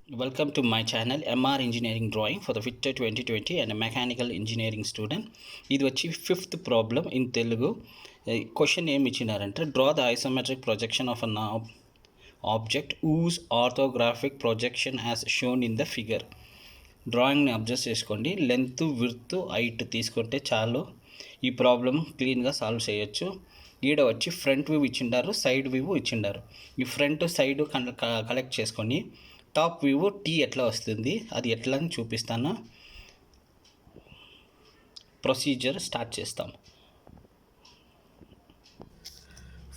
Welcome to my channel MR Engineering Drawing for the FITTER 2020 and a mechanical engineering student. ఇది వచ్చి fifth problem in Telugu. Question ఏమి ఇచ్చినారంటే draw the isometric projection of an object whose orthographic projection as shown in the figure. డ్రాయింగ్ని observe చేసుకోండి. Length width height తీసుకుంటే చాలు ఈ problem క్లీన్గా సాల్వ్ చేయొచ్చు. ఈడ వచ్చి ఫ్రంట్ వ్యూ ఇచ్చిండారు, సైడ్ వ్యూ ఇచ్చిండారు. ఈ ఫ్రంట్ సైడ్ కలెక్ట్ చేసుకొని టాప్ వ్యూ టీ ఎట్లా వస్తుంది అది ఎట్లా అని చూపిస్తాను. ప్రొసీజర్ స్టార్ట్ చేస్తాం.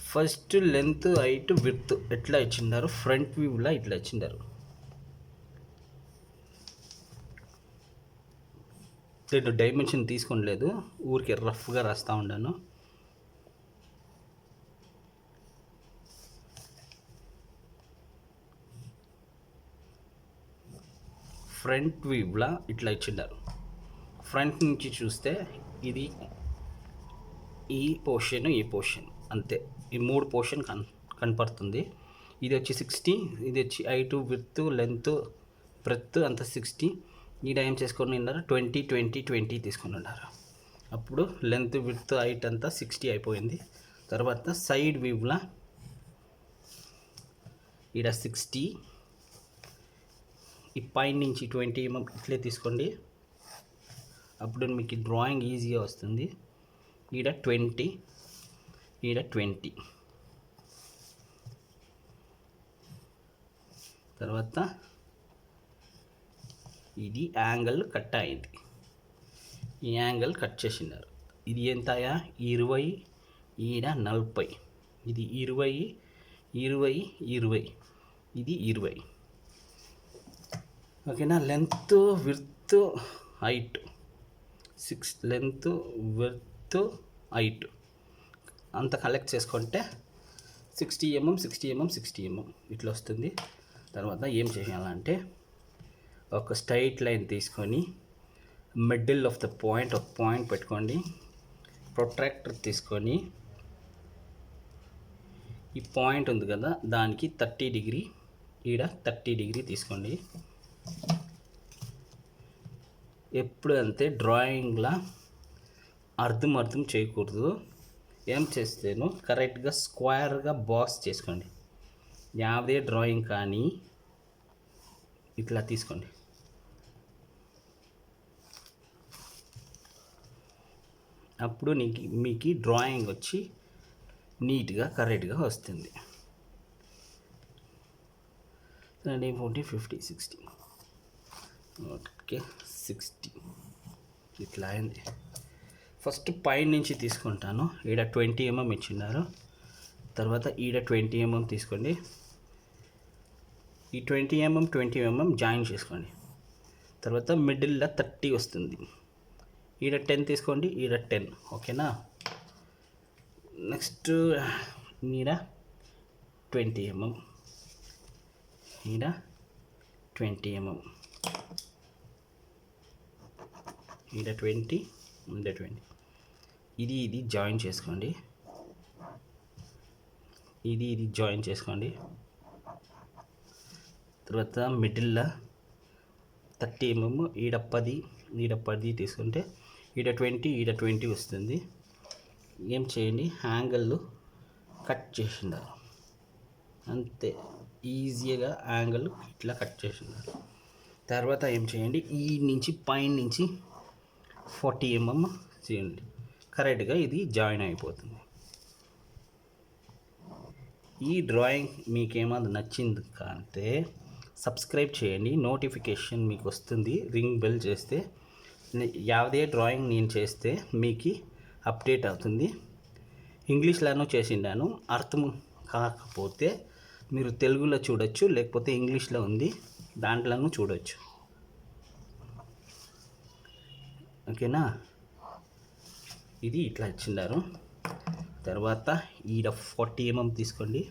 ఫస్ట్ లెంత్ హైట్ విడ్త్ ఎట్లా ఇచ్చిండారు, ఫ్రంట్ వ్యూలా ఇట్లా ఇచ్చిండారు. నేను డైమెన్షన్ తీసుకోలేదు, ఊరికి రఫ్గా రాస్తూ ఉన్నాను. ఫ్రంట్ వ్యూలా ఇట్లా ఇచ్చిండారు. ఫ్రంట్ నుంచి చూస్తే ఇది ఈ పోర్షన్ అంతే. ఈ మూడు పోర్షన్ కనపడుతుంది. ఇది వచ్చి 60, ఇది వచ్చి హైట్ విడ్త్ లెంత్ బ్రెత్ అంతా 60. ఈడ ఏం చేసుకొని ఉన్నారు 20 తీసుకొని ఉన్నారు. అప్పుడు లెంత్ విడ్త్ హైట్ అంతా 60 అయిపోయింది. తర్వాత సైడ్ వ్యూలా ఈడ 60, ఈ పైన నుంచి 20 mm ఇట్లే తీసుకోండి. అప్పుడు మీకు డ్రాయింగ్ ఈజీగా వస్తుంది. ఈడ 20, ఈడ 20. తర్వాత ఇది యాంగిల్ కట్ అయింది. ఈ యాంగిల్ కట్ చేసినారు. ఇది ఎంతయా 20, ఈడ 40. ఇది 20, 20, 20. ఇది 20. ఓకేనా. Length width height 6, length width height అంత కలెక్ట్ చేసుకుంటే 60 mm 60 mm 60 mm ఇట్లా వస్తుంది. తర్వాత ఏం చేయాలంటే ఒక స్ట్రైట్ లైన్ తీసుకొని మిడిల్ ఆఫ్ ద పాయింట్ ఒక పాయింట్ పెట్టుకోండి. ప్రొట్రాక్టర్ తీసుకొని ఈ పాయింట్ ఉంది కదా దానికి 30 డిగ్రీ, ఈడ 30 డిగ్రీ తీసుకోండి. ఎప్పుడు అంతే డ్రాయింగ్లా అర్థం చేయకూడదు. ఏం చేస్తేనో కరెక్ట్గా స్క్వేర్గా బాక్స్ చేసుకోండి. యావదే డ్రాయింగ్ కానీ ఇట్లా తీసుకోండి. అప్పుడు మీకు డ్రాయింగ్ వచ్చి నీట్గా కరెక్ట్గా వస్తుంది. 30, 40, 50, 60. ఓకే 60 ఇట్లా అయింది. ఫస్ట్ పైన నుంచి తీసుకుంటాను. ఈడ 20 mm ఇచ్చినారు. తర్వాత ఈడ 20 mm తీసుకోండి. ఈ 20 mm జాయిన్ చేసుకోండి. తర్వాత మిడిల్లో 30 వస్తుంది. ఈడ 10 తీసుకోండి, ఈడ 10. ఓకేనా. నెక్స్ట్ ఈడ 20 mm, ఈడ 20 mm, ఈడ 20, ఈడ 20. ఇది జాయిన్ చేసుకోండి. ఇది జాయిన్ చేసుకోండి. తర్వాత మిడిల్లో 30 mm, ఈడ 10, ఈడ 10 తీసుకుంటే ఈడ 20, ఈడ 20 వస్తుంది. ఏం చేయండి యాంగిల్ కట్ చేసినారు అంతే. ఈజీగా యాంగిల్ ఇట్లా కట్ చేసినారు. తర్వాత ఏం చేయండి ఈ నుంచి పైన నుంచి 40 mm చేయండి. కరెక్ట్గా ఇది జాయిన్ అయిపోతుంది. ఈ డ్రాయింగ్ మీకు ఏమైనా నచ్చింది అంటే సబ్స్క్రైబ్ చేయండి. నోటిఫికేషన్ మీకు వస్తుంది. రింగ్ బెల్ చేస్తే యావదే డ్రాయింగ్ నేను చేస్తే మీకు అప్డేట్ అవుతుంది. ఇంగ్లీష్లోనూ చేసిండాను. అర్థం కాకపోతే మీరు తెలుగులో చూడొచ్చు, లేకపోతే ఇంగ్లీష్లో ఉంది దాంట్లోనూ చూడొచ్చు. ఓకేనా. ఇది ఇట్లా ఇచ్చిండారు. తర్వాత ఈడ 40 mm తీసుకోండి.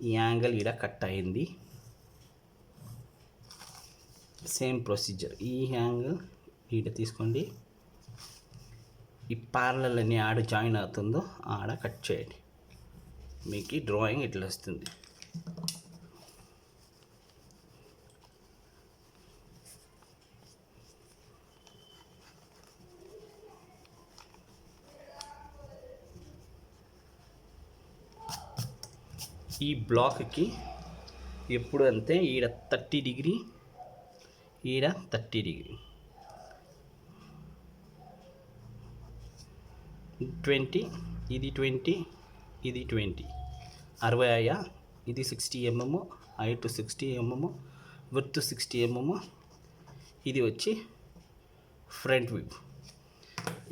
ఈ యాంగిల్ ఈడ కట్ అయింది. Same procedure. ఈ యాంగిల్ ఈడ తీసుకోండి. ఈ ప్యారలల్ అని ఆడ జాయిన్ అవుతుందో ఆడ కట్ చేయండి. మీకు డ్రాయింగ్ ఇట్లా వస్తుంది. ఈ బ్లాక్కి ఎప్పుడు అంతే ఈడ 30 డిగ్రీ, ఈడ 30 డిగ్రీ, 20, ఇది 20, ఇది 20, 60 అయ్యా. ఇది 60 mm, height 60 mm, width 60 mm. ఇది వచ్చి ఫ్రంట్ వ్యూ.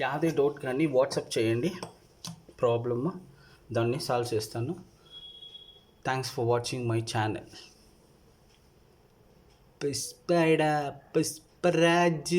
యాదే డౌట్ కానీ వాట్సాప్ చేయండి, ప్రాబ్లమ్ దాన్ని సాల్వ్ చేస్తాను. Thanks for watching my channel. Pushparaj.